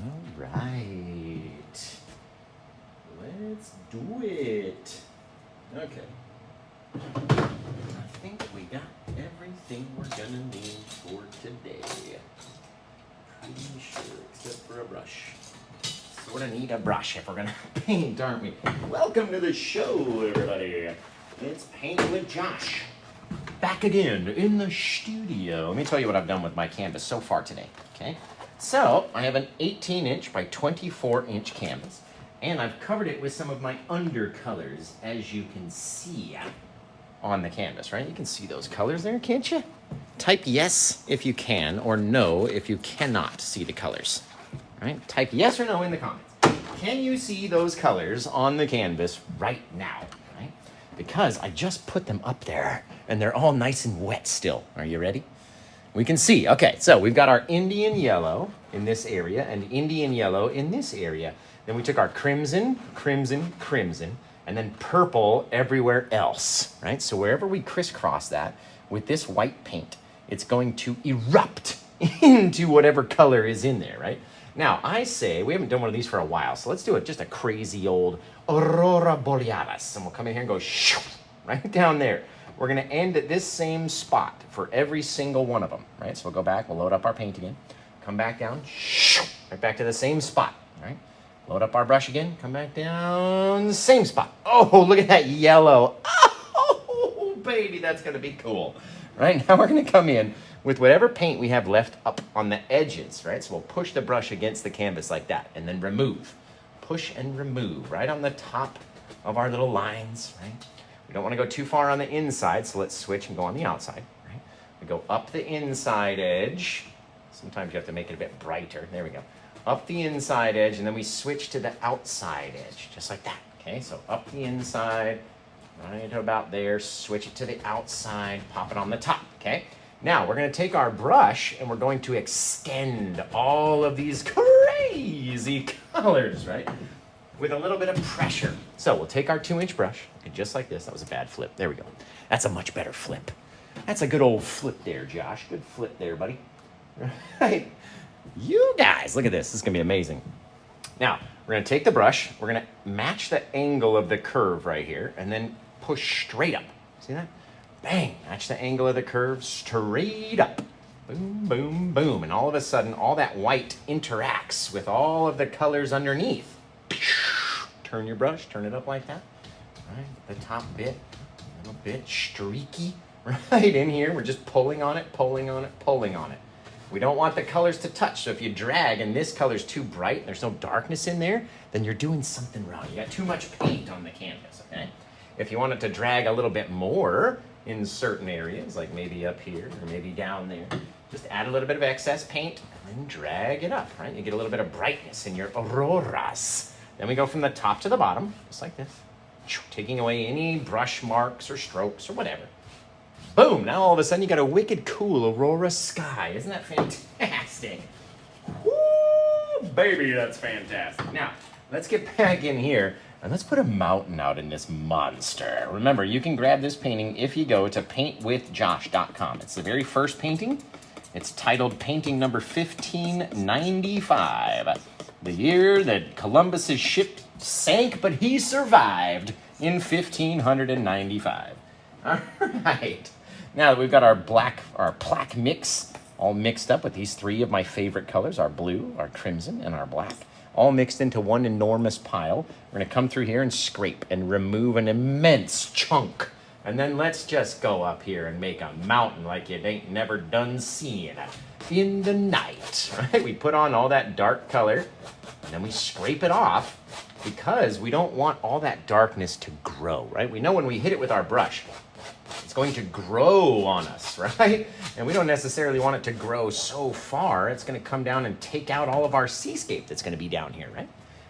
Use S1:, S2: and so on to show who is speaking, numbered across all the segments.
S1: All right. Let's do it. Okay. I think we got everything we're gonna need for today. Pretty sure, except for a brush. Sort of need a brush if we're gonna paint, aren't we? Welcome to the show, everybody. It's Paint with Josh. Back again in the studio. Let me tell you what I've done with my canvas so far today, okay? So, I have an 18-inch by 24-inch canvas, and I've covered it with some of my undercolors, as you can see on the canvas, right? You can see those colors there, can't you? Type yes if you can, or no if you cannot see the colors, right? Type yes or no in the comments. Can you see those colors on the canvas right now, right? Because I just put them up there, and they're all nice and wet still. Are you ready? We can see. Okay, so we've got our Indian yellow in this area and Indian yellow in this area. Then we took our crimson, crimson, crimson, and then purple everywhere else, right? So wherever we crisscross that with this white paint, it's going to erupt into whatever color is in there, right? Now, I say, we haven't done one of these for a while, so let's do it just a crazy old Aurora Borealis. And we'll come in here and go shoo, right down there. We're gonna end at this same spot for every single one of them, right? So we'll go back, we'll load up our paint again, come back down, shoo, right back to the same spot, right? Load up our brush again, come back down, same spot. Oh, look at that yellow. Oh, baby, that's gonna be cool. Right, now we're gonna come in with whatever paint we have left up on the edges, right? So we'll push the brush against the canvas like that, and then remove. Push and remove, right on the top of our little lines, right? We don't want to go too far on the inside, so let's switch and go on the outside, right? We go up the inside edge. Sometimes you have to make it a bit brighter. There we go. Up the inside edge, and then we switch to the outside edge, just like that, okay? So up the inside, right about there, switch it to the outside, pop it on the top, okay? Now, we're going to take our brush, and we're going to extend all of these crazy colors, right? With a little bit of pressure. So we'll take our 2-inch brush, okay, just like this. That was a bad flip. There we go. That's a much better flip. That's a good old flip there, Josh. Good flip there, buddy. Right. You guys, look at this. This is going to be amazing. Now, we're going to take the brush. We're going to match the angle of the curve right here, and then push straight up. See that? Bang. Match the angle of the curve straight up. Boom, boom, boom. And all of a sudden, all that white interacts with all of the colors underneath. Turn your brush, turn it up like that. Right, the top bit, a little bit streaky, right in here. We're just pulling on it, pulling on it, pulling on it. We don't want the colors to touch, so if you drag and this color's too bright, and there's no darkness in there, then you're doing something wrong. You got too much paint on the canvas, okay? If you want it to drag a little bit more in certain areas, like maybe up here or maybe down there, just add a little bit of excess paint and then drag it up, right? You get a little bit of brightness in your auroras. Then we go from the top to the bottom, just like this, taking away any brush marks or strokes or whatever. Boom, now all of a sudden you got a wicked cool Aurora Sky. Isn't that fantastic? Woo, baby, that's fantastic. Now, let's get back in here and let's put a mountain out in this monster. Remember, you can grab this painting if you go to PaintWithJosh.com. It's the very first painting. It's titled Painting Number 1595. The year that Columbus's ship sank, but he survived in 1595. All right. Now that we've got our black mix all mixed up with these 3 of my favorite colors, our blue, our crimson, and our black, all mixed into one enormous pile, we're going to come through here and scrape and remove an immense chunk. And then let's just go up here and make a mountain like you ain't never done seen in the night, right? We put on all that dark color, and then we scrape it off because we don't want all that darkness to grow, right? We know when we hit it with our brush, it's going to grow on us, right? And we don't necessarily want it to grow so far. It's going to come down and take out all of our seascape that's going to be down here, right?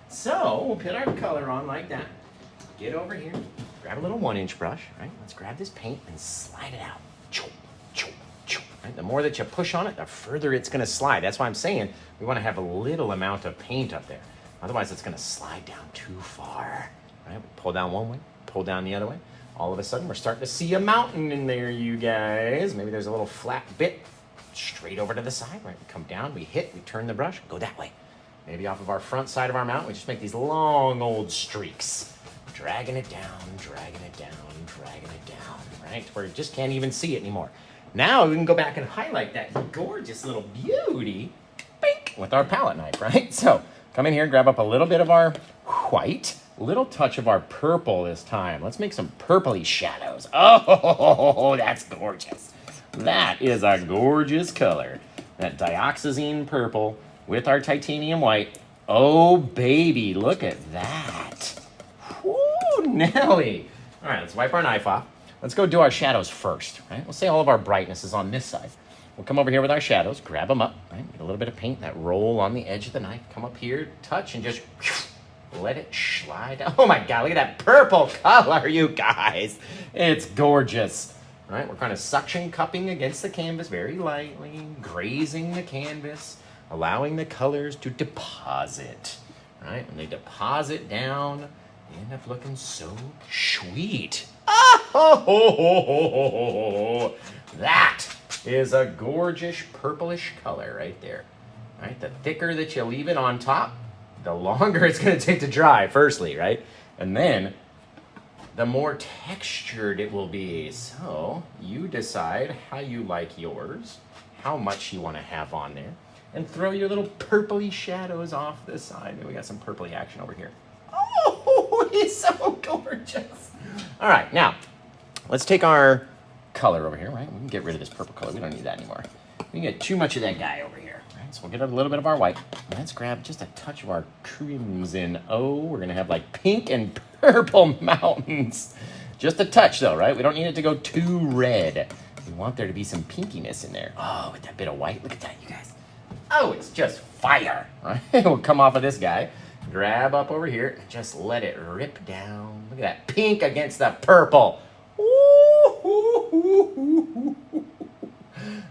S1: So we'll put our color on like that. Get over here, grab a little 1-inch brush, right? Let's grab this paint and slide it out. Right? The more that you push on it, the further it's going to slide. That's why I'm saying we want to have a little amount of paint up there. Otherwise, it's going to slide down too far. Right? We pull down one way, pull down the other way. All of a sudden, we're starting to see a mountain in there, you guys. Maybe there's a little flat bit straight over to the side, right? We come down, we hit, we turn the brush, go that way. maybe off of our front side of our mountain, we just make these long old streaks. Dragging it down, dragging it down, dragging it down, right? Where you just can't even see it anymore. Now we can go back and highlight that gorgeous little beauty, bink, with our palette knife, right? So come in here, grab up a little bit of our white, little touch of our purple this time. Let's make some purpley shadows. Oh, that's gorgeous. That is a gorgeous color. That dioxazine purple with our titanium white. Oh, baby, look at that. Woo, Nelly. All right, let's wipe our knife off. Let's go do our shadows first, right? We'll say all of our brightness is on this side. We'll come over here with our shadows, grab them up, right? Get a little bit of paint, that roll on the edge of the knife. Come up here, touch, and just let it slide down. Oh my God, look at that purple color, you guys. It's gorgeous, right? We're kind of suction cupping against the canvas very lightly, grazing the canvas, allowing the colors to deposit, right? When they deposit down, they end up looking so sweet. Oh, that is a gorgeous purplish color right there, right? The thicker that you leave it on top, the longer it's going to take to dry, firstly, right? And then the more textured it will be. So you decide how you like yours, how much you want to have on there, and throw your little purpley shadows off the side. Maybe we got some purpley action over here. Oh, he's so gorgeous. All right, now let's take our color over here, right? We can get rid of this purple color. We don't need that anymore. We get too much of that guy over here, right? So we'll get a little bit of our white. Let's grab just a touch of our crimson. Oh, we're gonna have like pink and purple mountains. Just a touch though, right? We don't need it to go too red. We want there to be some pinkiness in there. Oh, with that bit of white, look at that, you guys. Oh, it's just fire, right? We'll come off of this guy, grab up over here, and just let it rip down. Look at that pink against the purple. Ooh,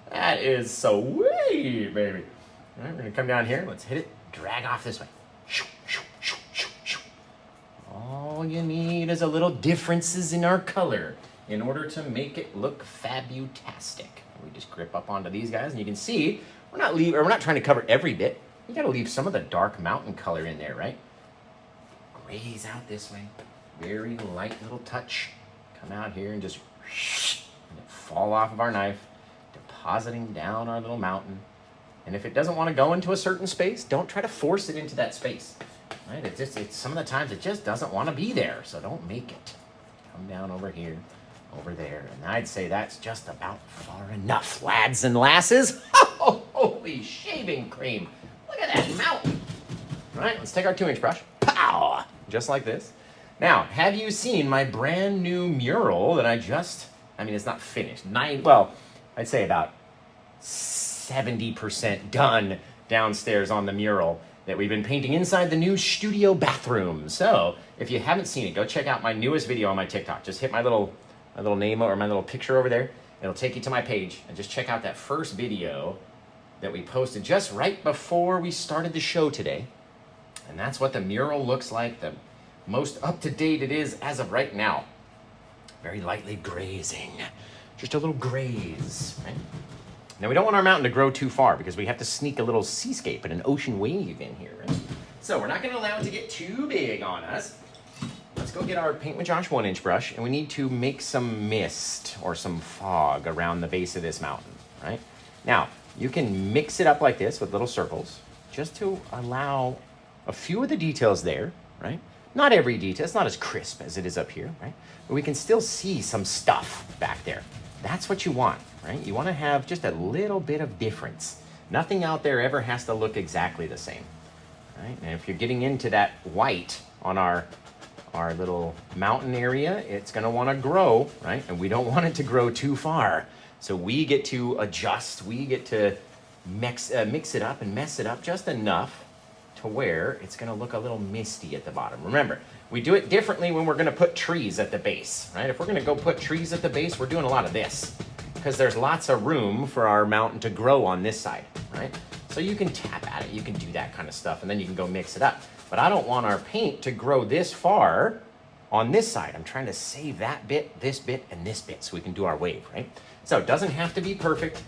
S1: that is sweet, baby. All right, we're gonna come down here. Let's hit it. Drag off this way. All you need is a little differences in our color in order to make it look fabutastic. We just grip up onto these guys, and you can see we're not trying to cover every bit. You gotta leave some of the dark mountain color in there, right? Graze out this way. Very light little touch. Come out here and just and it fall off of our knife, depositing down our little mountain. And if it doesn't want to go into a certain space, don't try to force it into that space. Right? It's some of the times it just doesn't want to be there, so don't make it. Come down over here, over there, and I'd say that's just about far enough, lads and lasses. Oh, holy shaving cream. Look at that mountain. All right, let's take our 2-inch brush. Pow! Just like this. Now, have you seen my brand new mural that it's not finished. I'd say about 70% done downstairs on the mural that we've been painting inside the new studio bathroom. So if you haven't seen it, go check out my newest video on my TikTok. Just hit my little name or my little picture over there. It'll take you to my page, and just check out that first video that we posted just right before we started the show today. And that's what the mural looks like, the most up-to-date it is as of right now. Very lightly grazing, just a little graze, right? Now we don't want our mountain to grow too far because we have to sneak a little seascape and an ocean wave in here, right? So we're not gonna allow it to get too big on us. Let's go get our Paint with Josh 1-inch brush, and we need to make some mist or some fog around the base of this mountain, right? Now, you can mix it up like this with little circles just to allow a few of the details there, right? Not every detail, it's not as crisp as it is up here, right? But we can still see some stuff back there. That's what you want, right? You want to have just a little bit of difference. Nothing out there ever has to look exactly the same, right? And if you're getting into that white on our little mountain area, it's going to want to grow, right? And we don't want it to grow too far. So we get to adjust, we get to mix it up and mess it up just enough to where it's going to look a little misty at the bottom. Remember, we do it differently when we're going to put trees at the base, right? If we're going to go put trees at the base, we're doing a lot of this because there's lots of room for our mountain to grow on this side, right? So you can tap at it, you can do that kind of stuff, and then you can go mix it up. But I don't want our paint to grow this far on this side. I'm trying to save that bit, and this bit, so we can do our wave, right? So it doesn't have to be perfect.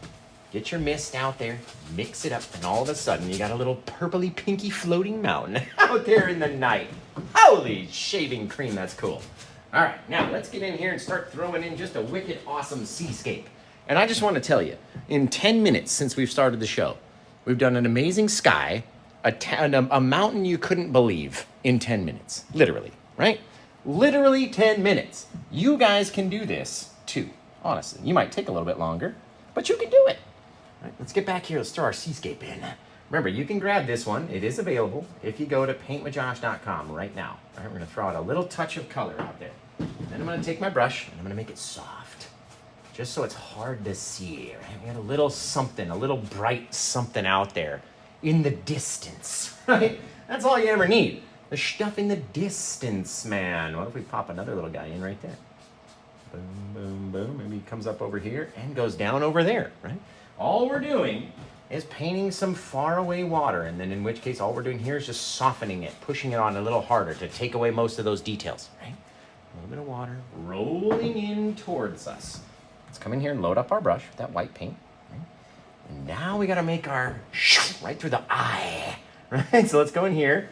S1: Get your mist out there, mix it up, and all of a sudden you got a little purpley pinky floating mountain out there in the night. Holy shaving cream, that's cool. All right, now let's get in here and start throwing in just a wicked awesome seascape. And I just want to tell you, in 10 minutes since we've started the show, we've done an amazing sky, a mountain you couldn't believe in 10 minutes, literally, right? Literally 10 minutes. You guys can do this too, honestly. You might take a little bit longer, but you can do it. All right, let's get back here. Let's throw our seascape in. Remember, you can grab this one. It is available if you go to PaintWithJosh.com right now. All right, we're going to throw out a little touch of color out there. Then I'm going to take my brush and I'm going to make it soft, just so it's hard to see. Right? We got a little something, a little bright something out there in the distance. Right? That's all you ever need. The stuff in the distance, man. What if we pop another little guy in right there? Boom, boom, boom. Maybe he comes up over here and goes down over there, right? All we're doing is painting some faraway water, and then in which case all we're doing here is just softening it, pushing it on a little harder to take away most of those details, right? A little bit of water rolling in towards us. Let's come in here and load up our brush with that white paint. Right? And now we got to make our right through the eye, right? So let's go in here,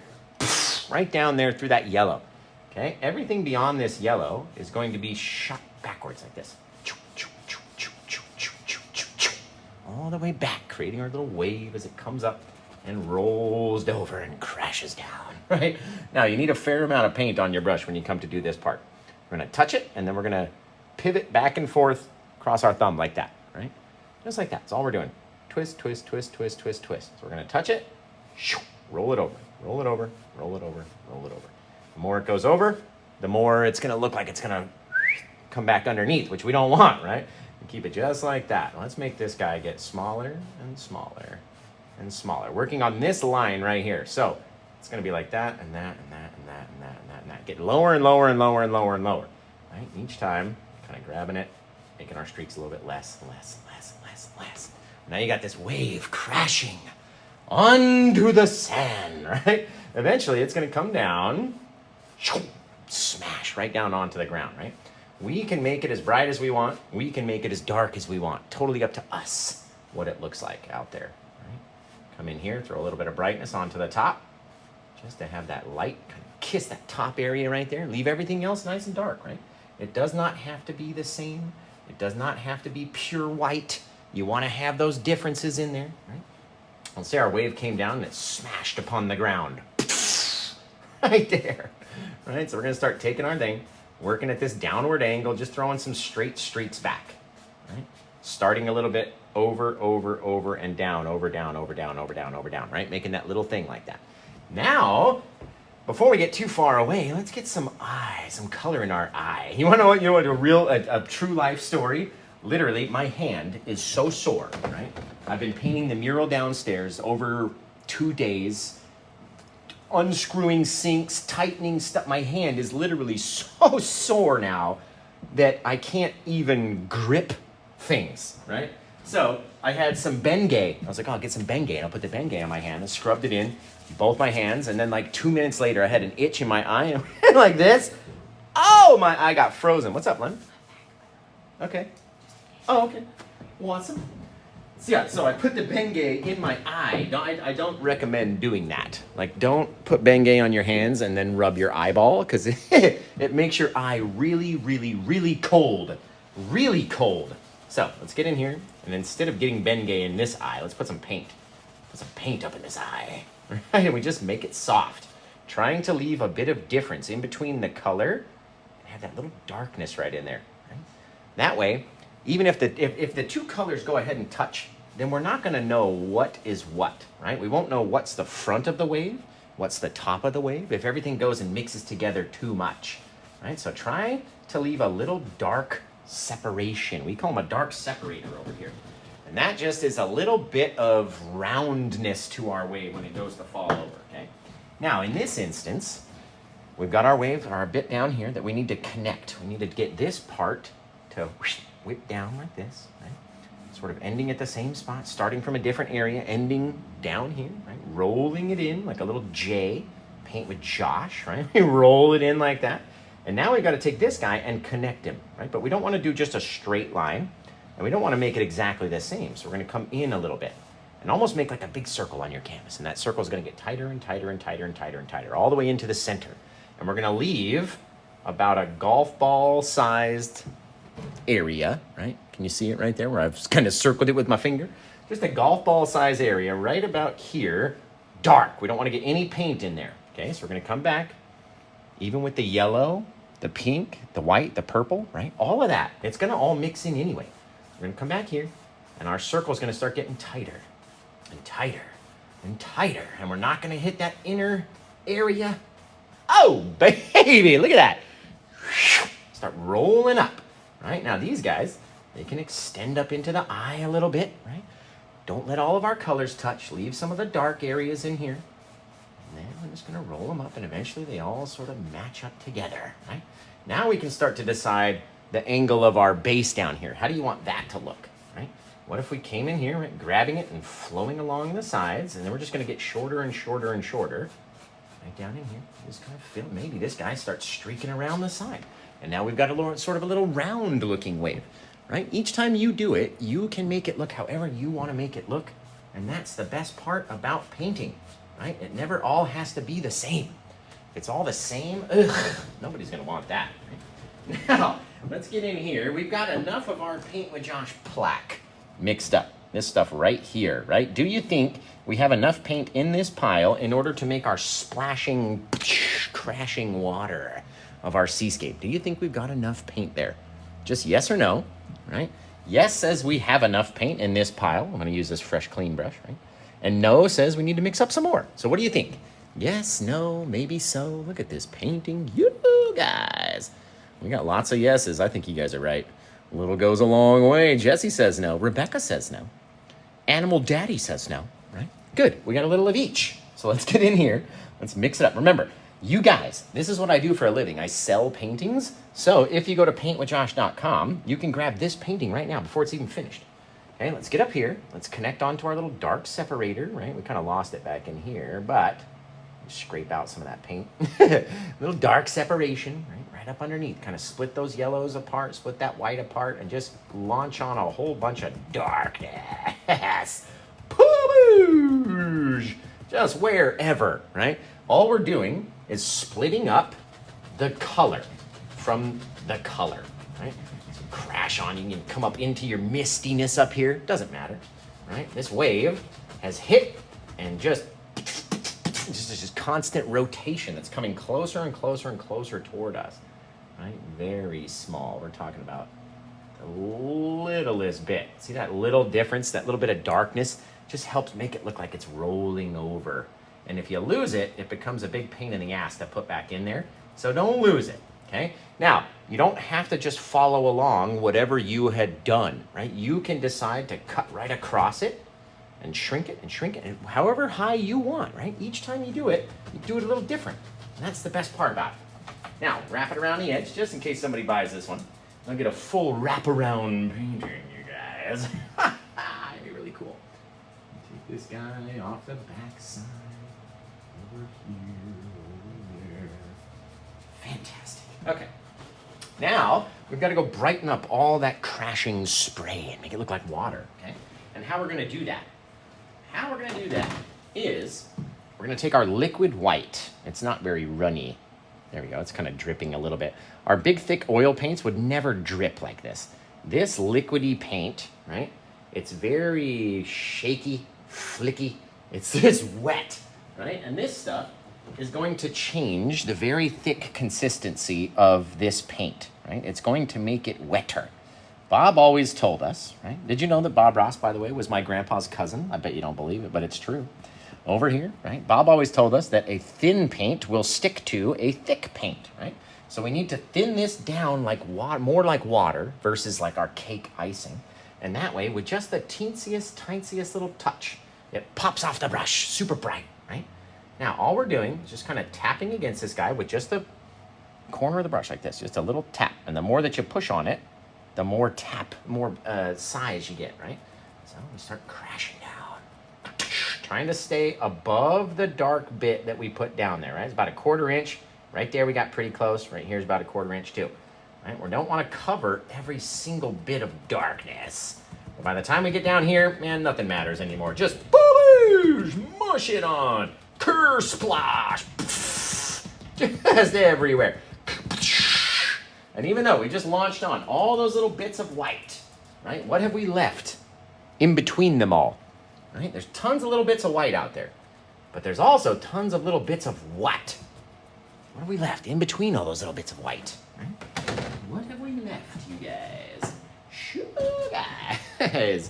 S1: right down there through that yellow, okay? Everything beyond this yellow is going to be shot backwards like this. All the way back, creating our little wave as it comes up and rolls over and crashes down, right? Now, you need a fair amount of paint on your brush when you come to do this part. We're gonna touch it, and then we're gonna pivot back and forth across our thumb like that, right? Just like that, that's all we're doing. Twist, twist, twist, twist, twist, twist. So we're gonna touch it, roll it over, roll it over, roll it over, roll it over. The more it goes over, the more it's gonna look like it's gonna come back underneath, which we don't want, right? Keep it just like that. Let's make this guy get smaller and smaller and smaller. Working on this line right here. So it's going to be like that and that and that and that and that and that and that. Get lower and lower and lower and lower and lower. Right? Each time, kind of grabbing it, making our streaks a little bit less, less, less, less, less. Now you got this wave crashing onto the sand, right? Eventually it's going to come down, smash right down onto the ground, right? We can make it as bright as we want. We can make it as dark as we want. Totally up to us what it looks like out there. Right? Come in here, throw a little bit of brightness onto the top, just to have that light kind of kiss that top area right there. Leave everything else nice and dark, right? It does not have to be the same. It does not have to be pure white. You want to have those differences in there, right? Let's say our wave came down and it smashed upon the ground. Right there. Right? So we're going to start taking our thing, working at this downward angle, just throwing some straight streaks back, right? Starting a little bit over, over, over, and down, over, down, over, down, over, down, over, down, right? Making that little thing like that. Now, before we get too far away, let's get some eye, some color in our eye. You want to know what? You know what? A true life story. Literally, my hand is so sore, right? I've been painting the mural downstairs over 2 days, unscrewing sinks, tightening stuff. My hand is literally so sore now that I can't even grip things, right? So I had some Bengay. I was like, oh, I'll get some Bengay. And I'll put the Bengay on my hand and scrubbed it in both my hands. And then like 2 minutes later, I had an itch in my eye and like this. Oh, my eye got frozen. What's up, Len? Okay. Oh, okay. Awesome. So yeah, so I put the Bengay in my eye. I don't recommend doing that. Like, don't put Bengay on your hands and then rub your eyeball, because it makes your eye really, really, really cold. Really cold. So let's get in here, and instead of getting Bengay in this eye, let's put some paint. Put some paint up in this eye. Right? And we just make it soft. Trying to leave a bit of difference in between the color and have that little darkness right in there. Right? That way, even if the two colors go ahead and touch, then we're not going to know what is what, right? We won't know what's the front of the wave, what's the top of the wave, if everything goes and mixes together too much, right? So try to leave a little dark separation. We call them a dark separator over here. And that just is a little bit of roundness to our wave when it goes to fall over, okay? Now, in this instance, we've got our wave, our bit down here that we need to connect. We need to get this part to whip down like this, right? Sort of ending at the same spot, starting from a different area, ending down here, right? Rolling it in like a little J, paint with Josh, right? We roll it in like that. And now we've got to take this guy and connect him, right? But we don't want to do just a straight line. And we don't want to make it exactly the same. So we're going to come in a little bit and almost make like a big circle on your canvas. And that circle is going to get tighter and tighter and tighter and tighter and tighter, all the way into the center. And we're going to leave about a golf ball sized area, right? Can you see it right there where I've kind of circled it with my finger? Just a golf ball size area right about here, dark. We don't want to get any paint in there. Okay, so we're going to come back, even with the yellow, the pink, the white, the purple, right? All of that, it's going to all mix in anyway. We're going to come back here, and our circle is going to start getting tighter and tighter and tighter. And we're not going to hit that inner area. Oh, baby, look at that. Start rolling up, right? Now, these guys, they can extend up into the eye a little bit, right? Don't let all of our colors touch. Leave some of the dark areas in here. And then we're just going to roll them up, and eventually they all sort of match up together, right? Now we can start to decide the angle of our base down here. How do you want that to look, right? What if we came in here, right, grabbing it and flowing along the sides, and then we're just going to get shorter and shorter and shorter, right down in here. Just kind of feel, maybe this guy starts streaking around the side. And now we've got a little, sort of a little round-looking wave. Right? Each time you do it, you can make it look however you want to make it look. And that's the best part about painting, right? It never all has to be the same. If it's all the same, nobody's going to want that. Right? Now, let's get in here. We've got enough of our Paint with Josh plaque mixed up. This stuff right here, right? Do you think we have enough paint in this pile in order to make our splashing, crashing water of our seascape? Do you think we've got enough paint there? Just yes or no. Right? Yes says we have enough paint in this pile. I'm going to use this fresh, clean brush, right? And no says we need to mix up some more. So what do you think? Yes, no, maybe so. Look at this painting, you guys. We got lots of yeses. I think you guys are right. A little goes a long way. Jesse says no. Rebecca says no. Animal Daddy says no, right? Good. We got a little of each. So let's get in here. Let's mix it up. Remember, you guys, this is what I do for a living. I sell paintings. So if you go to PaintWithJosh.com, you can grab this painting right now before it's even finished. Okay, let's get up here. Let's connect onto our little dark separator, right? We kind of lost it back in here, but scrape out some of that paint. Little dark separation, right up underneath. Kind of split those yellows apart, split that white apart, and just launch on a whole bunch of darkness. Poosh! Just wherever, right? All we're doing is splitting up the color from the color, right? So crash on, you can come up into your mistiness up here. Doesn't matter, right? This wave has hit and just constant rotation that's coming closer and closer and closer toward us, right? Very small. We're talking about the littlest bit. See that little difference, that little bit of darkness just helps make it look like it's rolling over. And if you lose it, it becomes a big pain in the ass to put back in there. So don't lose it, okay? Now, you don't have to just follow along whatever you had done, right? You can decide to cut right across it and shrink it, and however high you want, right? Each time you do it a little different. And that's the best part about it. Now, wrap it around the edge, just in case somebody buys this one. I'll get a full wraparound painting, you guys. It'd be really cool. Take this guy off the back side. Over here. Fantastic. Okay. Now, we've got to go brighten up all that crashing spray and make it look like water, okay? And how we're going to do that? How we're going to do that is we're going to take our liquid white. It's not very runny. There we go. It's kind of dripping a little bit. Our big, thick oil paints would never drip like this. This liquidy paint, right? It's very shaky, flicky. It's just wet, right? And this stuff is going to change the very thick consistency of this paint, right? It's going to make it wetter. Bob always told us, right? Did you know that Bob Ross, by the way, was my grandpa's cousin? I bet you don't believe it, but it's true. Over here, right? Bob always told us that a thin paint will stick to a thick paint, right? So we need to thin this down like more like water versus like our cake icing. And that way, with just the teensiest little touch, it pops off the brush, super bright, right? Now, all we're doing is just kind of tapping against this guy with just the corner of the brush like this, just a little tap. And the more that you push on it, the more size you get, right? So we start crashing down, trying to stay above the dark bit that we put down there, right? It's about a 1/4 inch. Right there we got pretty close. Right here's about a 1/4 inch too. right? We don't want to cover every single bit of darkness. But by the time we get down here, man, nothing matters anymore. Just boosh, mush it on, cur splash, just everywhere. And even though we just launched on all those little bits of white, right? What have we left in between them all? Right? There's tons of little bits of white out there, but there's also tons of little bits of what? What have we left in between all those little bits of white? Right? What have we left, you guys? Sure, guys.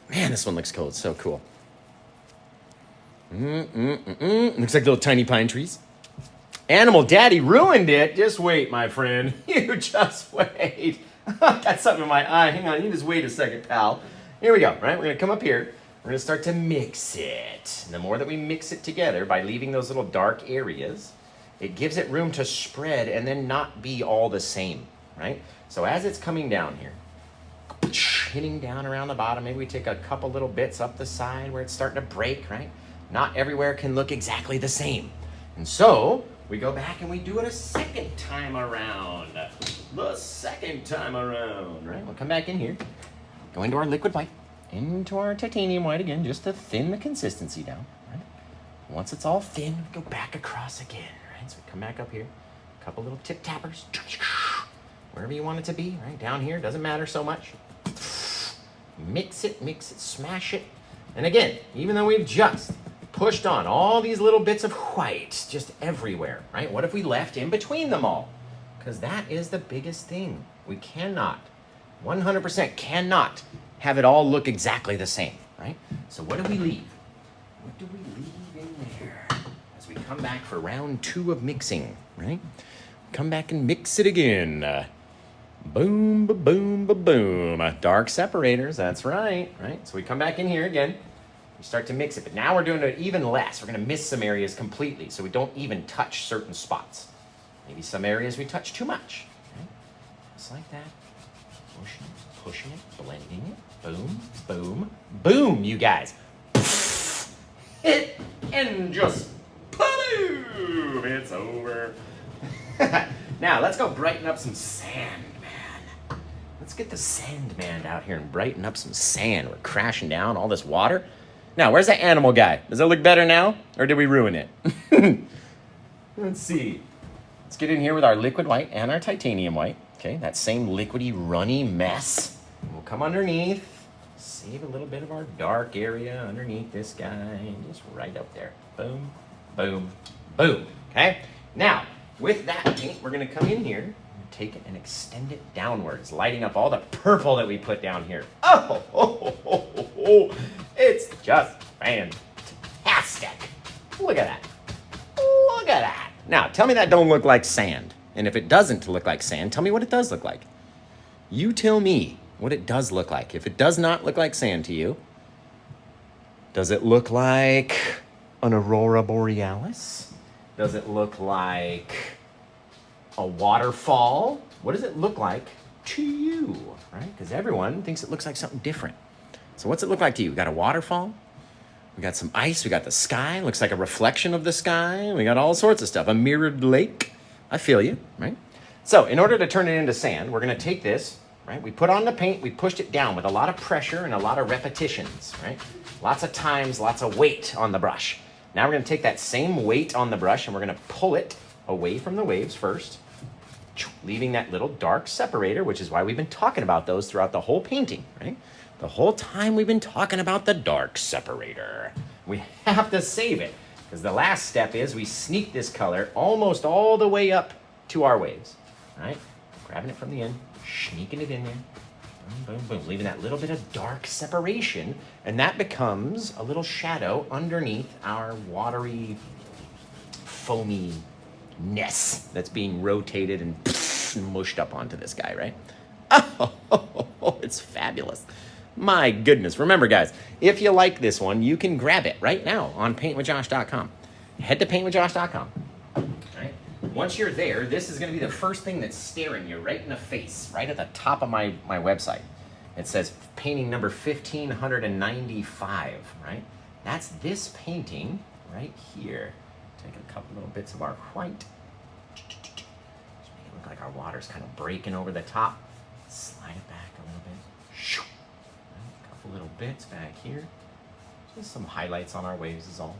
S1: Man, this one looks cool. It's so cool. Looks like little tiny pine trees. Animal Daddy ruined it. Just wait, my friend. You just wait. Got something in my eye. Hang on, you just wait a second, pal. Here we go, right? We're gonna come up here. We're gonna start to mix it. And the more that we mix it together by leaving those little dark areas, it gives it room to spread and then not be all the same, right? So as it's coming down here, hitting down around the bottom, maybe we take a couple little bits up the side where it's starting to break, right? Not everywhere can look exactly the same. And so we go back and we do it a second time around. The second time around, right? We'll come back in here, go into our liquid white, into our titanium white again, just to thin the consistency down, right? Once it's all thin, we go back across again, right? So we come back up here, a couple little tip tappers, wherever you want it to be, right? Down here, doesn't matter so much. Mix it, smash it. And again, even though we've just pushed on all these little bits of white just everywhere, right? What if we left in between them all? Because that is the biggest thing. We cannot, 100% cannot have it all look exactly the same, right? So what do we leave? What do we leave in there as we come back for round 2 of mixing, right? Come back and mix it again. Boom, ba-boom, ba-boom. Dark separators, that's right, right? So we come back in here again. We start to mix it, but now we're doing it even less. We're gonna miss some areas completely, so we don't even touch certain spots. Maybe some areas we touch too much, right? Just like that. Pushing it, blending it. Boom, boom, boom, you guys. Hit and just boom, it's over. Now, let's go brighten up some sand, man. Let's get the sand man out here and brighten up some sand. We're crashing down all this water. Now, where's that animal guy? Does it look better now, or did we ruin it? Let's see. Let's get in here with our liquid white and our titanium white. Okay, that same liquidy, runny mess. We'll come underneath, save a little bit of our dark area underneath this guy, just right up there. Boom, boom, boom. Okay, now, with that paint, we're gonna come in here and take it and extend it downwards, lighting up all the purple that we put down here. Oh, it's just fantastic. Look at that. Look at that. Now, tell me that don't look like sand. And if it doesn't look like sand, tell me what it does look like. You tell me what it does look like. If it does not look like sand to you, does it look like an Aurora Borealis? Does it look like a waterfall? What does it look like to you, right? Because everyone thinks it looks like something different. So what's it look like to you? We got a waterfall, we got some ice, we got the sky, looks like a reflection of the sky, we got all sorts of stuff, a mirrored lake. I feel you, right? So in order to turn it into sand, we're gonna take this, right? We put on the paint, we pushed it down with a lot of pressure and a lot of repetitions, right? Lots of times, lots of weight on the brush. Now we're gonna take that same weight on the brush and we're gonna pull it away from the waves first, leaving that little dark separator, which is why we've been talking about those throughout the whole painting, right? The whole time we've been talking about the dark separator. We have to save it, because the last step is we sneak this color almost all the way up to our waves, right? Grabbing it from the end, sneaking it in there, boom, boom, boom, leaving that little bit of dark separation, and that becomes a little shadow underneath our watery, foamy ness that's being rotated and mushed up onto this guy, right? Oh, it's fabulous. My goodness. Remember, guys, if you like this one, you can grab it right now on PaintWithJosh.com. Head to PaintWithJosh.com. Right? Once you're there, this is going to be the first thing that's staring you right in the face, right at the top of my website. It says painting number 1595, right? That's this painting right here. Take a couple little bits of our white. Just make it look like our water's kind of breaking over the top. Slide it back a little bit. A couple little bits back here. Just some highlights on our waves is all.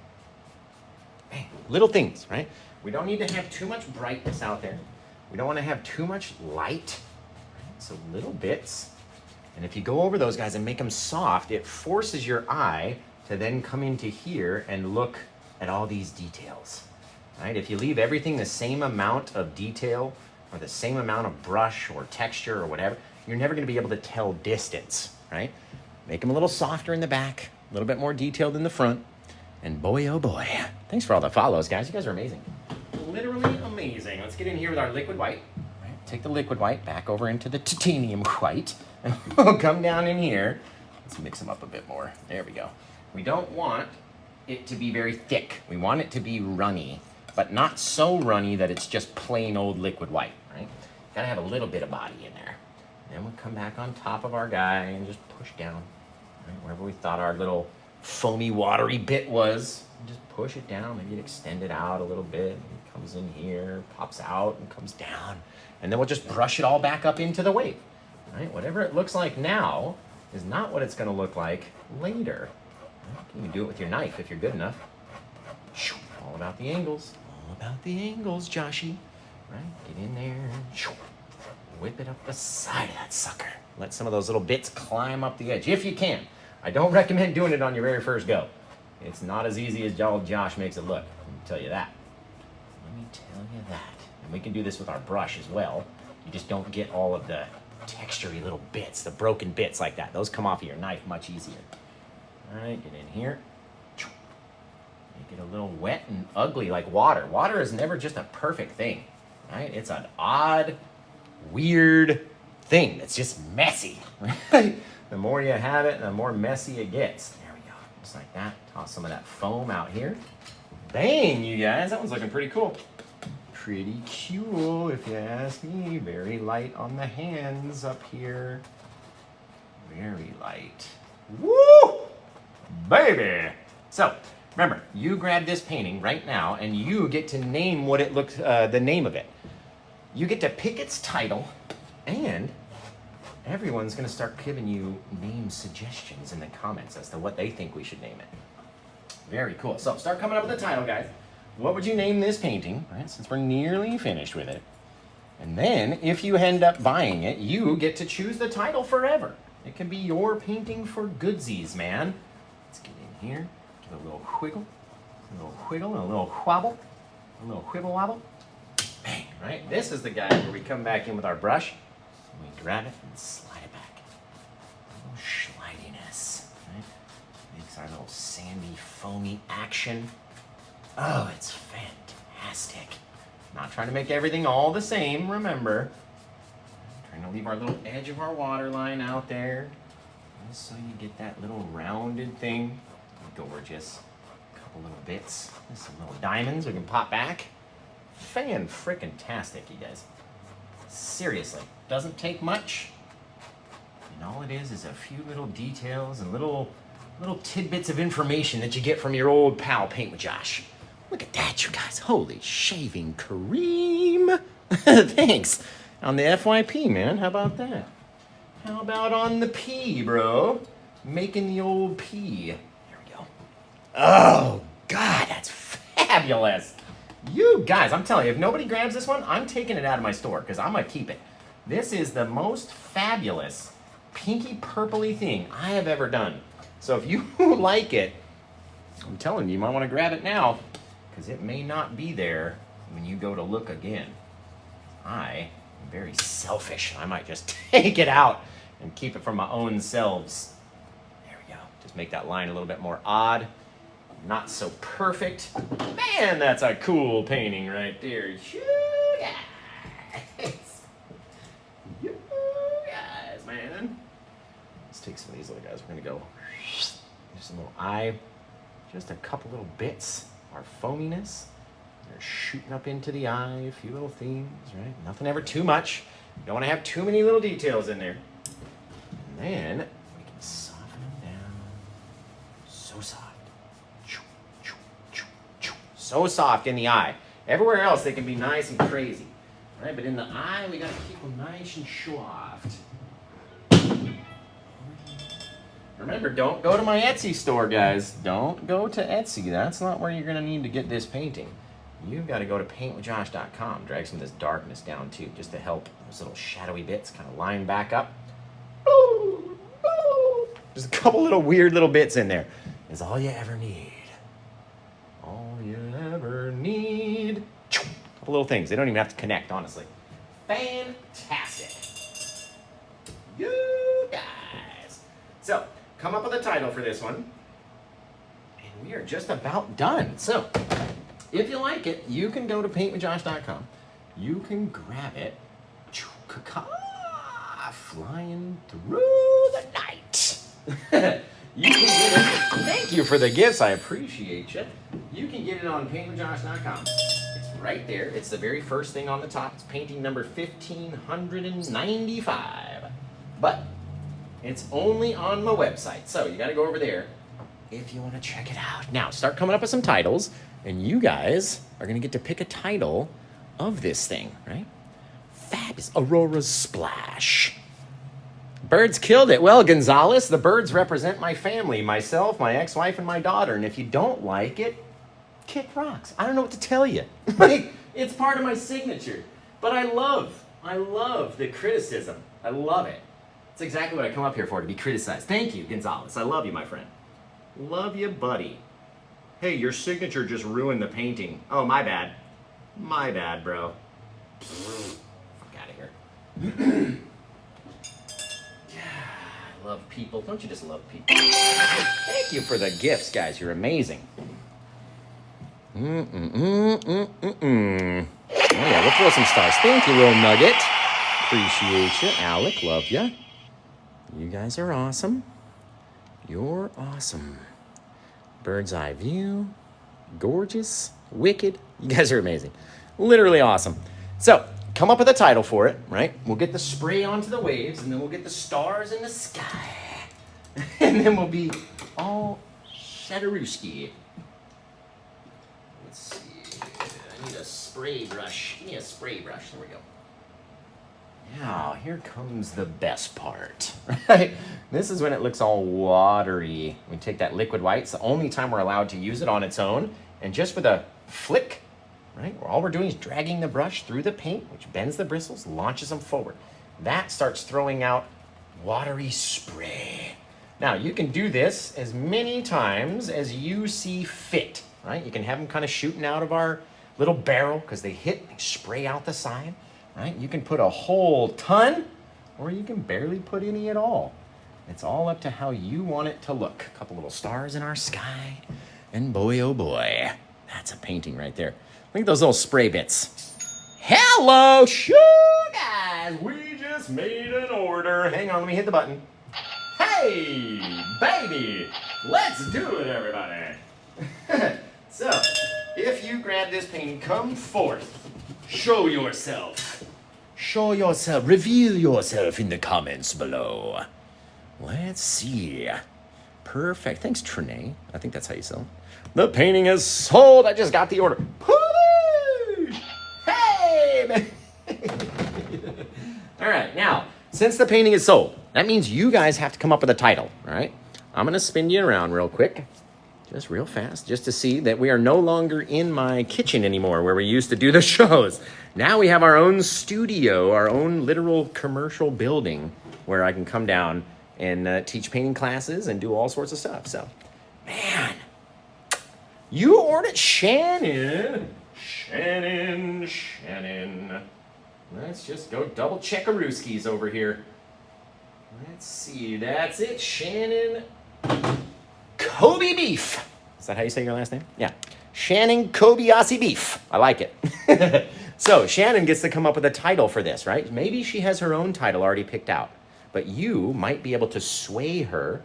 S1: Bang. Little things, right? We don't need to have too much brightness out there. We don't want to have too much light. Right? So little bits. And if you go over those guys and make them soft, it forces your eye to then come into here and look at all these details. Right? If you leave everything the same amount of detail or the same amount of brush or texture or whatever, you're never going to be able to tell distance, right? Make them a little softer in the back, a little bit more detailed in the front, and boy, oh boy. Thanks for all the follows, guys. You guys are amazing. Literally amazing. Let's get in here with our liquid white. Right? Take the liquid white back over into the titanium white, and we'll come down in here. Let's mix them up a bit more. There we go. We don't want it to be very thick. We want it to be runny, but not so runny that it's just plain old liquid white, right? Gotta have a little bit of body in there. Then we'll come back on top of our guy and just push down, right? Wherever we thought our little foamy, watery bit was, just push it down. Maybe you'd extend it out a little bit. It comes in here, pops out, and comes down. And then we'll just brush it all back up into the wave, right? Whatever it looks like now is not what it's gonna look like later. You can do it with your knife if you're good enough. All about the angles. All about the angles, Joshy. Right? Get in there. Whip it up the side of that sucker. Let some of those little bits climb up the edge, if you can. I don't recommend doing it on your very first go. It's not as easy as old Josh makes it look. Let me tell you that. Let me tell you that. And we can do this with our brush as well. You just don't get all of the textury little bits, the broken bits like that. Those come off of your knife much easier. All right, get in here. Make it a little wet and ugly like water. Water is never just a perfect thing, right? It's an odd, weird thing that's just messy, right? The more you have it, the more messy it gets. There we go, just like that. Toss some of that foam out here. Bang, you guys, that one's looking pretty cool. Pretty cool, if you ask me. Very light on the hands up here. Very light. Woo! Baby! So, remember, you grab this painting right now and you get to name what it looks, the name of it. You get to pick its title, and everyone's gonna start giving you name suggestions in the comments as to what they think we should name it. Very cool. So, start coming up with a title, guys. What would you name this painting, right? Since we're nearly finished with it. And then, if you end up buying it, you get to choose the title forever. It can be your painting for goodsies, man. Let's get in here, give it a little wiggle, and a little wobble, a little wibble wobble. Bang, right? This is the guy where we come back in with our brush, and we grab it and slide it back. A little slidiness, right? Makes our little sandy, foamy action. Oh, it's fantastic. Not trying to make everything all the same, remember. Trying to leave our little edge of our water line out there. So you get that little rounded thing. Gorgeous. A couple little bits. There's some little diamonds we can pop back. Fan-frickin-tastic, you guys. Seriously. Doesn't take much. And all it is a few little details and little tidbits of information that you get from your old pal Paint with Josh. Look at that, you guys. Holy shaving cream. Thanks. On the FYP, man. How about that? How about on the P, bro? Making the old P. There we go. Oh, God, that's fabulous. You guys, I'm telling you, if nobody grabs this one, I'm taking it out of my store because I'm going to keep it. This is the most fabulous pinky purpley thing I have ever done. So if you like it, I'm telling you, you might want to grab it now because it may not be there when you go to look again. I'm very selfish. I might just take it out and keep it for my own selves. There we go. Just make that line a little bit more odd. Not so perfect. Man, that's a cool painting right there. You guys. You guys, man. Let's take some of these little guys. We're going to go just a little eye. Just a couple little bits. Our foaminess. They're shooting up into the eye. A few little themes, right? Nothing ever too much. You don't want to have too many little details in there. And then we can soften them down. So soft. So soft in the eye. Everywhere else they can be nice and crazy. Right, but in the eye, we gotta keep them nice and soft. Remember, don't go to my Etsy store, guys. Don't go to Etsy. That's not where you're gonna need to get this painting. You've got to go to PaintWithJosh.com. Drag some of this darkness down too, just to help those little shadowy bits kind of line back up. There's a couple little weird little bits in there. Is all you ever need. All you ever need. A couple little things. They don't even have to connect, honestly. Fantastic. You guys. So, come up with a title for this one. And we are just about done. So, if you like it, you can go to PaintWithJosh.com. You can grab it. Flying through the night. You can get it. Thank you for the gifts. I appreciate you. You can get it on PaintWithJosh.com. It's right there. It's the very first thing on the top. It's painting number 1595. But it's only on my website. So you got to go over there if you want to check it out. Now, start coming up with some titles. And you guys are going to get to pick a title of this thing, right? Fabulous. Aurora Splash. Birds killed it. Well, Gonzalez, the birds represent my family, myself, my ex-wife, and my daughter. And if you don't like it, kick rocks. I don't know what to tell you. Like, it's part of my signature. But I love the criticism. I love it. It's exactly what I come up here for, to be criticized. Thank you, Gonzalez. I love you, my friend. Love you, buddy. Hey, your signature just ruined the painting. Oh, my bad. My bad, bro. Fuck out of here. I love people. Don't you just love people? Thank you for the gifts, guys. You're amazing. Oh, yeah, we'll throw some stars. Thank you, little nugget. Appreciate you. Alec, love you. You guys are awesome. You're awesome. Bird's eye view, gorgeous, wicked. You guys are amazing. Literally awesome. So, come up with a title for it, right? We'll get the spray onto the waves, and then we'll get the stars in the sky. And then we'll be all Shadorowski. Let's see. I need a spray brush. Give me a spray brush. There we go. Now, here comes the best part, right? This is when it looks all watery. We take that liquid white. It's the only time we're allowed to use it on its own. And just with a flick, right? All we're doing is dragging the brush through the paint, which bends the bristles, launches them forward. That starts throwing out watery spray. Now, you can do this as many times as you see fit, right? You can have them kind of shooting out of our little barrel because they spray out the side. Right? You can put a whole ton, or you can barely put any at all. It's all up to how you want it to look. A couple little stars in our sky, and boy, oh boy, that's a painting right there. Look at those little spray bits. Hello, guys, we just made an order. Hang on, let me hit the button. Hey, baby, let's do it, everybody. So, if you grab this painting, come forth. Show yourself. Show yourself. Reveal yourself in the comments below. Let's see. Perfect. Thanks, Trinae. I think that's how you sell it. The painting is sold. I just got the order. Polish! Hey, man. All right. Now, since the painting is sold, that means you guys have to come up with a title. All right. I'm going to spin you around real quick. Just real fast, just to see that we are no longer in my kitchen anymore where we used to do the shows. Now we have our own studio, our own literal commercial building where I can come down and teach painting classes and do all sorts of stuff. So, man, you ordered Shannon. Let's just go double check a Rooskies over here. Let's see, that's it, Shannon. Kobe beef. Is that how you say your last name? Yeah. Shannon Kobayashi beef. I like it. So Shannon gets to come up with a title for this, right? Maybe she has her own title already picked out, but you might be able to sway her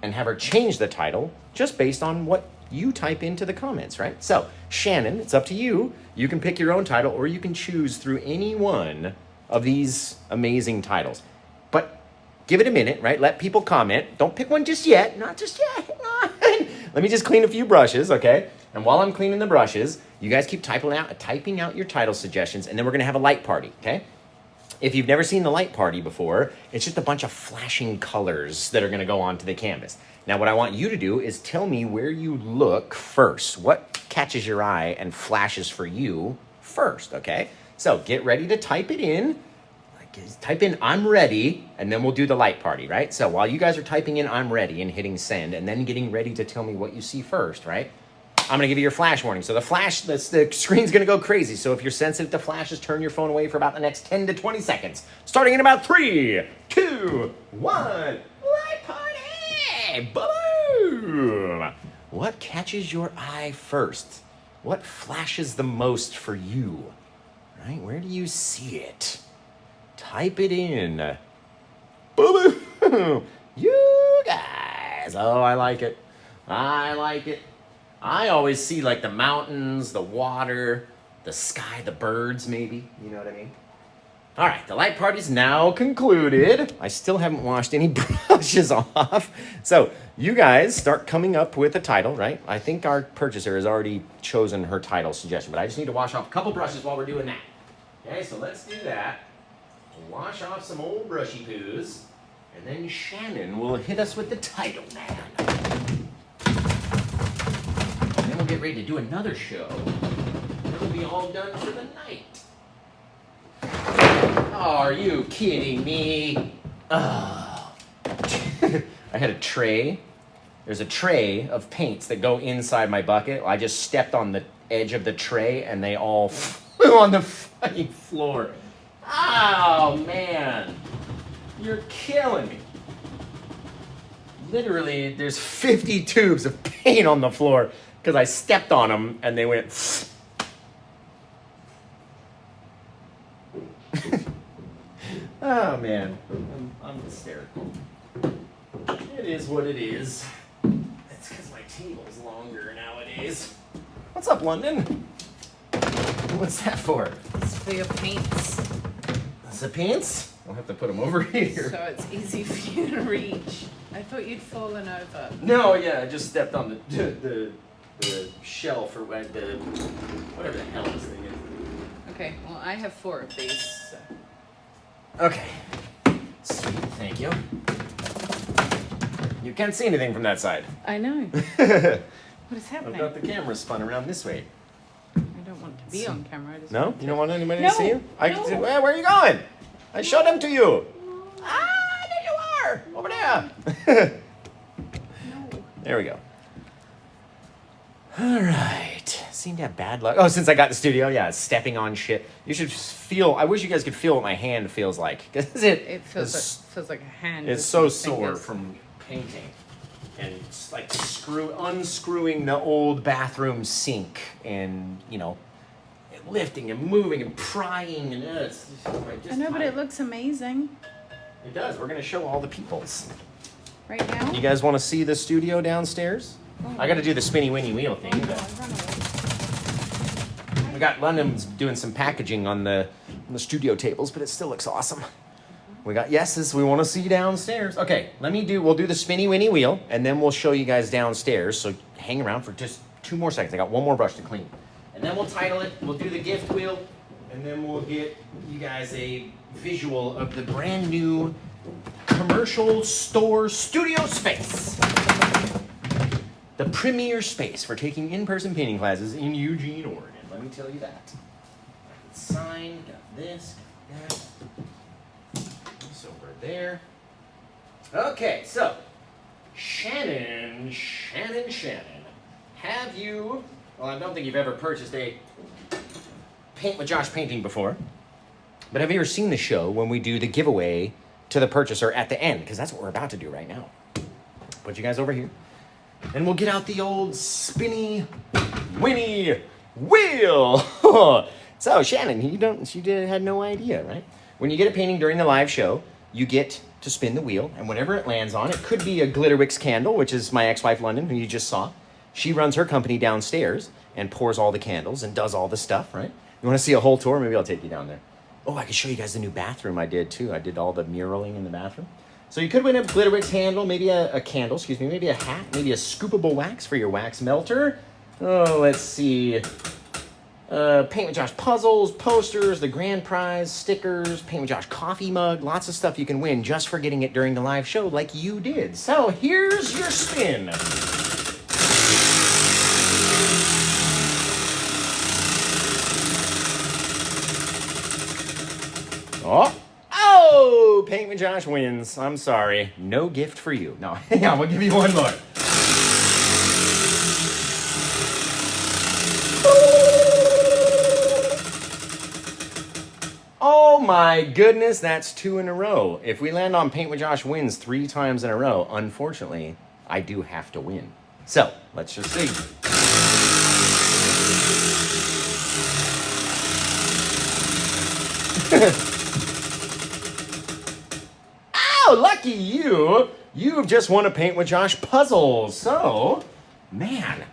S1: and have her change the title just based on what you type into the comments, right? So Shannon, it's up to you. You can pick your own title or you can choose through any one of these amazing titles. But give it a minute, right? Let people comment. Don't pick one just yet. Not just yet. Hang on. Let me just clean a few brushes, okay? And while I'm cleaning the brushes, you guys keep typing out your title suggestions, and then we're gonna have a light party, okay? If you've never seen the light party before, it's just a bunch of flashing colors that are gonna go onto the canvas. Now, what I want you to do is tell me where you look first. What catches your eye and flashes for you first, okay? So get ready to type it in. Type in "I'm ready," and then we'll do the light party, right? So while you guys are typing in "I'm ready" and hitting send, and then getting ready to tell me what you see first, right? I'm gonna give you your flash warning. So the screen's gonna go crazy. So if you're sensitive to flashes, turn your phone away for about the next 10 to 20 seconds. Starting in about 3, 2, 1, light party! Boom! What catches your eye first? What flashes the most for you? Right? Where do you see it? Type it in. Boom! You guys. Oh, I like it. I like it. I always see like the mountains, the water, the sky, the birds maybe. You know what I mean? All right, the light party's now concluded. I still haven't washed any brushes off. So you guys start coming up with a title, right? I think our purchaser has already chosen her title suggestion, but I just need to wash off a couple brushes while we're doing that. Okay, so let's do that. Wash off some old brushy poos, and then Shannon will hit us with the title, man. And then we'll get ready to do another show. Then we'll be all done for the night. Oh, are you kidding me? Oh. I had a tray. There's a tray of paints that go inside my bucket. I just stepped on the edge of the tray, and they all flew on the fucking floor. Oh, man. You're killing me. Literally, there's 50 tubes of paint on the floor because I stepped on them and they went. Oh, man. I'm hysterical. It is what it is. It's because my table's longer nowadays. What's up, London? What's that for?
S2: It's for your paints.
S1: The paints? I'll have to put them over here.
S2: So it's easy for you to reach. I thought you'd fallen over.
S1: No, yeah, I just stepped on the shelf or the whatever the hell this thing is.
S2: Okay, well I have 4 of these. So.
S1: Okay. Sweet, thank you. You can't see anything from that side.
S2: I know. What is happening?
S1: I've got the camera spun around this way.
S2: I don't want to be on camera. I just
S1: No?
S2: want
S1: You don't want anybody
S2: No,
S1: to see you?
S2: no.
S1: Where are you going? I showed them to you. Ah, there you are. Over there.
S2: No.
S1: There we go. All right. Seem to have bad luck. Oh, since I got the studio, yeah, stepping on shit. You should feel. I wish you guys could feel what my hand feels like, because
S2: It feels like a hand.
S1: it's
S2: with
S1: so
S2: some
S1: sore
S2: fingers.
S1: from painting, and it's like unscrewing the old bathroom sink, and lifting and moving and prying, and it's just,
S2: I know, but it looks amazing.
S1: It does. We're gonna show all the peoples.
S2: Right now?
S1: You guys want to see the studio downstairs?
S2: Oh.
S1: I got to do the spinny winny wheel thing.
S2: Oh, no,
S1: But
S2: I run away.
S1: we got London's doing some packaging on the studio tables, but it still looks awesome. We got yeses. We want to see downstairs. Okay, we'll do the spinny winny wheel, and then we'll show you guys downstairs. So hang around for just 2 more seconds. I got 1 more brush to clean. And then we'll title it. We'll do the gift wheel, and then we'll get you guys a visual of the brand new commercial store studio space. The premier space for taking in-person painting classes in Eugene, Oregon. Let me tell you that. Got the sign, got this, got that. This over there. Okay, so Shannon, have you? Well, I don't think you've ever purchased a Paint with Josh painting before, but have you ever seen the show when we do the giveaway to the purchaser at the end? Because that's what we're about to do right now. Put you guys over here. And we'll get out the old spinny, winny wheel. So Shannon, she had no idea, right? When you get a painting during the live show, you get to spin the wheel, and whatever it lands on, it could be a Glitterwix candle, which is my ex-wife London, who you just saw. She runs her company downstairs and pours all the candles and does all the stuff, right? You want to see a whole tour? Maybe I'll take you down there. Oh, I can show you guys the new bathroom I did too. I did all the muraling in the bathroom. So you could win a Glitterwix handle, maybe a candle, maybe a hat, maybe a scoopable wax for your wax melter. Oh, let's see. Paint with Josh puzzles, posters, the grand prize, stickers, Paint with Josh coffee mug, lots of stuff you can win just for getting it during the live show like you did. So here's your spin. Oh, Paint with Josh wins. I'm sorry. No gift for you. No, hang on, we'll give you one more. Oh my goodness, that's 2 in a row. If we land on Paint with Josh wins 3 times in a row, unfortunately, I do have to win. So, let's just see. Ow, lucky you. You've just won a Paint with Josh puzzle. So, man,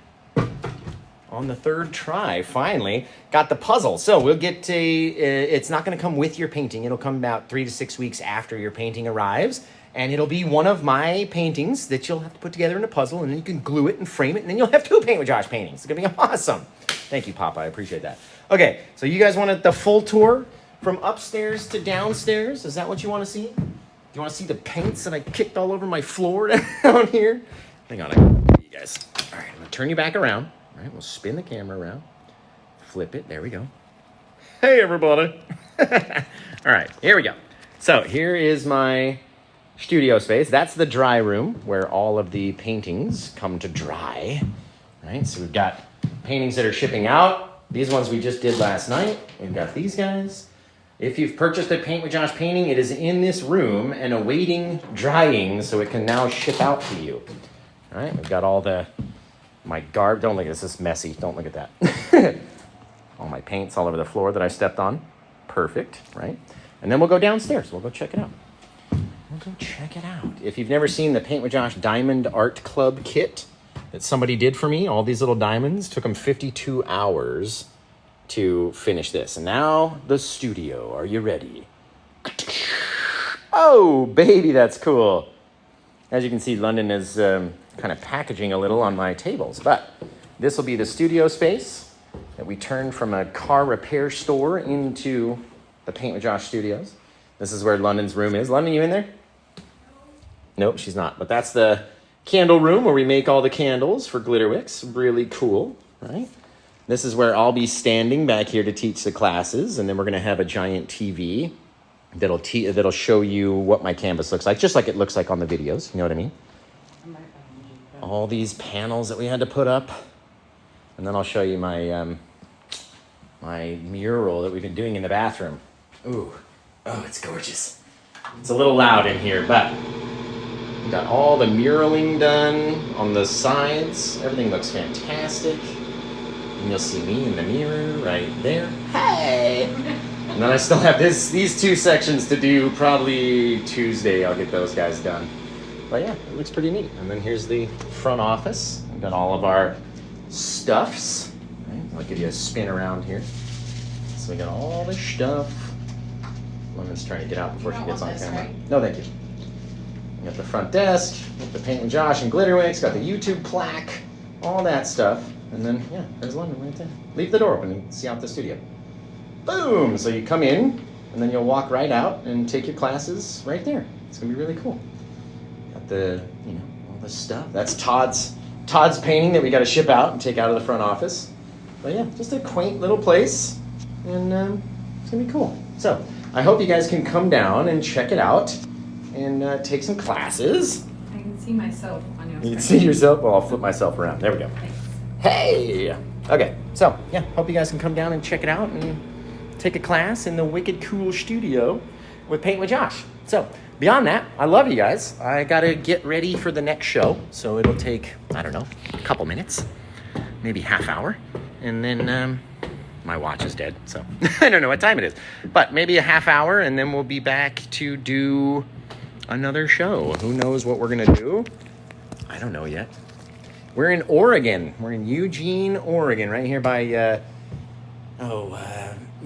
S1: on the 3rd try, finally got the puzzle. So we'll get it's not going to come with your painting. It'll come about 3 to 6 weeks after your painting arrives. And it'll be one of my paintings that you'll have to put together in a puzzle, and then you can glue it and frame it, and then you'll have 2 Paint with Josh paintings. It's going to be awesome. Thank you, Papa. I appreciate that. Okay, so you guys wanted the full tour from upstairs to downstairs? Is that what you want to see? Do you want to see the paints that I kicked all over my floor down here? Hang on, I can give you guys. All right, I'm going to turn you back around. All right, we'll spin the camera around. Flip it. There we go. Hey, everybody. All right, here we go. So here is my studio space. That's the dry room where all of the paintings come to dry. All right, so we've got paintings that are shipping out. These ones we just did last night. We've got these guys. If you've purchased a Paint with Josh painting, it is in this room and awaiting drying, so it can now ship out to you. All right, we've got all my garb. Don't look at this. This is messy. Don't look at that. All my paints all over the floor that I stepped on. Perfect, right? And then we'll go downstairs. We'll go check it out. If you've never seen the Paint with Josh Diamond Art Club kit that somebody did for me, all these little diamonds, took them 52 hours to finish this. And now the studio. Are you ready? Oh, baby, that's cool. As you can see, London is kind of packaging a little on my tables, but this will be the studio space that we turned from a car repair store into the Paint with Josh studios. This is where London's room is. London, you in there? Nope, she's not. But that's the candle room where we make all the candles for Glitterwicks. Really cool, right? This is where I'll be standing back here to teach the classes, and then we're going to have a giant TV that'll show you what my canvas looks like, just like it looks like on the videos. You know what I mean? All these panels that we had to put up, and then I'll show you my my mural that we've been doing in the bathroom. Ooh, oh, it's gorgeous. It's a little loud in here, but we got all the muraling done on the sides. Everything looks fantastic. And you'll see me in the mirror right there. Hey! And then I still have these 2 sections to do. Probably Tuesday I'll get those guys done. But yeah, it looks pretty neat. And then here's the front office. We've got all of our stuffs. Right, I'll give you a spin around here. So we got all the stuff. Lemon's trying to get out before she gets on camera. Right? No, thank you. We got the front desk, got the Paint with Josh and Glitterwicks, got the YouTube plaque, all that stuff. And then, yeah, there's London right there. Leave the door open and see out the studio. Boom! So you come in, and then you'll walk right out and take your classes right there. It's gonna be really cool. Got the, all the stuff. That's Todd's painting that we got to ship out and take out of the front office. But yeah, just a quaint little place, and it's gonna be cool. So I hope you guys can come down and check it out and take some classes.
S2: I can see myself on your
S1: You can see yourself? Well, I'll flip myself around. There we go.
S2: Thanks.
S1: Hey! Okay, so yeah, hope you guys can come down and check it out and take a class in the wicked cool studio with Paint with Josh. So beyond that, I love you guys. I gotta get ready for the next show, so it'll take, I don't know, a couple minutes, maybe half hour, and then my watch is dead, so I don't know what time it is, but maybe a half hour, and then we'll be back to do another show. Who knows what we're gonna do? I don't know yet. We're in Oregon. We're in Eugene, Oregon, right here by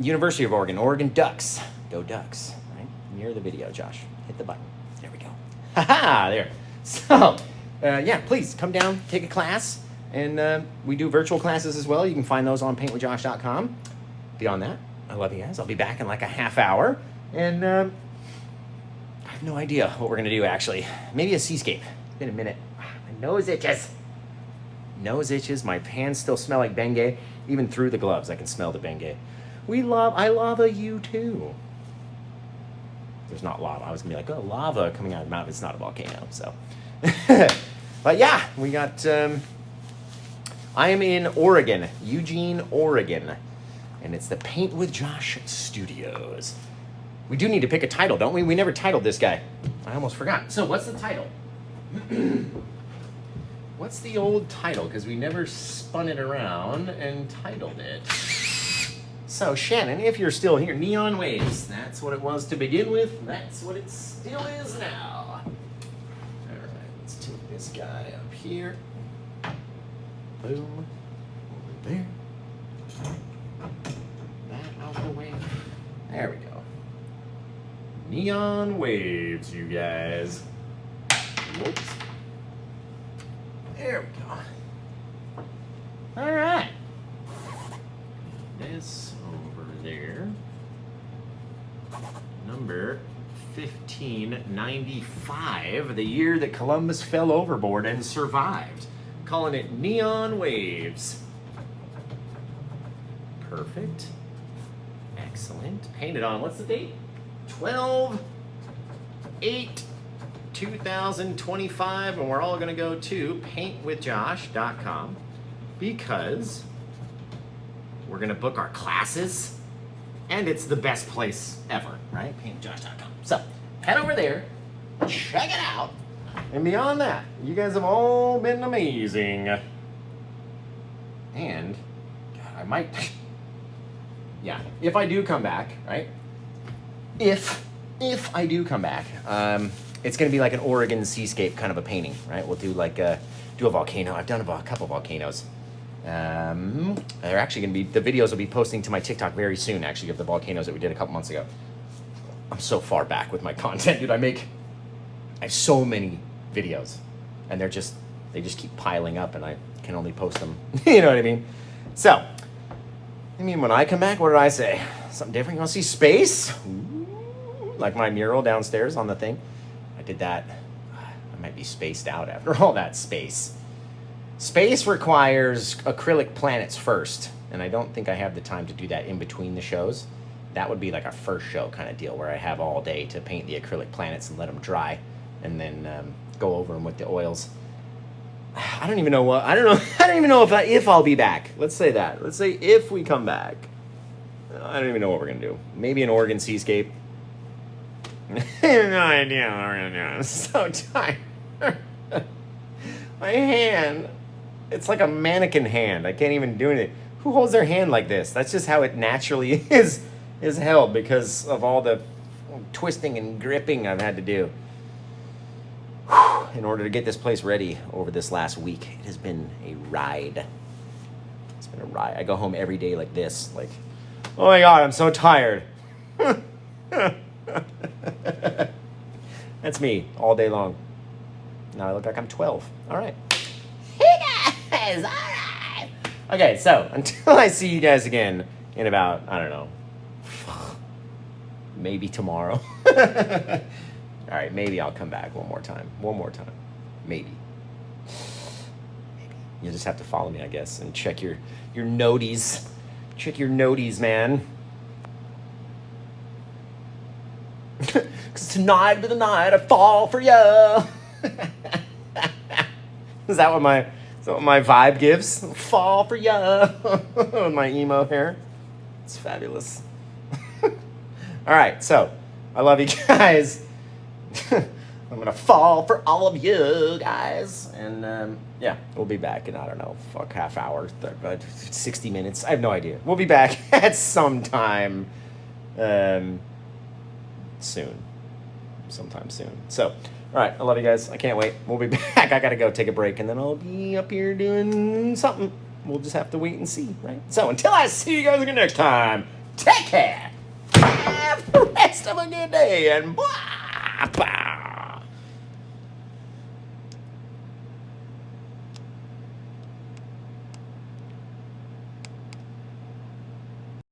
S1: University of Oregon. Oregon Ducks. Go Ducks. Right near the video, Josh. Hit the button. There we go. Ha-ha! There. So, yeah, please come down, take a class. And we do virtual classes as well. You can find those on PaintWithJosh.com. Beyond that, I love you guys. I'll be back in like a half hour. And I have no idea what we're going to do, actually. Maybe a seascape. It's been a minute. My nose itches. Nose itches. My hands still smell like Bengay. Even through the gloves, I can smell the Bengay. I lava you too. There's not lava. I was going to be like, oh, lava coming out of the mouth. It's not a volcano, so. But yeah, we got... I am in Oregon, Eugene, Oregon. And it's the Paint with Josh Studios. We do need to pick a title, don't we? We never titled this guy. I almost forgot. So what's the title? What's the old title? Because we never spun it around and titled it. So Shannon, if you're still here, Neon Waves. That's what it was to begin with. That's what it still is now. All right, let's take this guy up here. Boom. Over there. That out the way. There we go. Neon Waves, you guys. Whoops. There we go. All right. This over there. Number 1595, the year that Columbus fell overboard and survived. Calling it Neon Waves. Perfect. Excellent. Painted on, what's the date? 12/8/2025, and we're all going to go to PaintWithJosh.com because we're going to book our classes, and it's the best place ever, right? PaintWithJosh.com. So head over there, check it out, and beyond that, you guys have all been amazing. And God, I might, yeah, if I do come back, right? If I do come back, it's going to be like an Oregon seascape kind of a painting, right? We'll do like do a volcano. I've done a couple volcanoes. They're actually going to be, the videos will be posting to my TikTok very soon, actually, of the volcanoes that we did a couple months ago. I'm so far back with my content, dude. I have so many videos, and they just keep piling up, and I can only post them. You know what I mean? So, I mean, when I come back, what did I say? Something different? You want to see space? Ooh, like my mural downstairs on the thing. I did that. I might be spaced out after all that space. Space requires acrylic planets first, and I don't think I have the time to do that in between the shows. That would be like a first show kind of deal where I have all day to paint the acrylic planets and let them dry, and then go over them with the oils. I don't even know if I'll be back. Let's say that. Let's say if we come back. I don't even know what we're gonna do. Maybe an Oregon seascape. I have no idea what we're gonna do. I'm so tired. My hand, it's like a mannequin hand. I can't even do anything. Who holds their hand like this? That's just how it naturally is held because of all the twisting and gripping I've had to do in order to get this place ready over this last week. It has been a ride. It's been a ride. I go home every day like this, like, oh my God, I'm so tired. That's me all day long. Now I look like I'm 12. All right. Hey guys, all right. Okay, so until I see you guys again in about, I don't know, maybe tomorrow. All right, maybe I'll come back one more time. Maybe. You'll just have to follow me, I guess, and check your noties. Check your noties, man. Cause tonight be the night I fall for you. Is that what my vibe gives? Fall for you. With my emo hair. It's fabulous. All right, so I love you guys. I'm gonna fall for all of you guys, and yeah, we'll be back in, I don't know, half hour, 60 minutes. I have no idea. We'll be back at some time sometime soon. So, all right, I love you guys. I can't wait. We'll be back. I gotta go take a break, and then I'll be up here doing something. We'll just have to wait and see, right? So until I see you guys again next time, take care. Have the rest of a good day, and bye.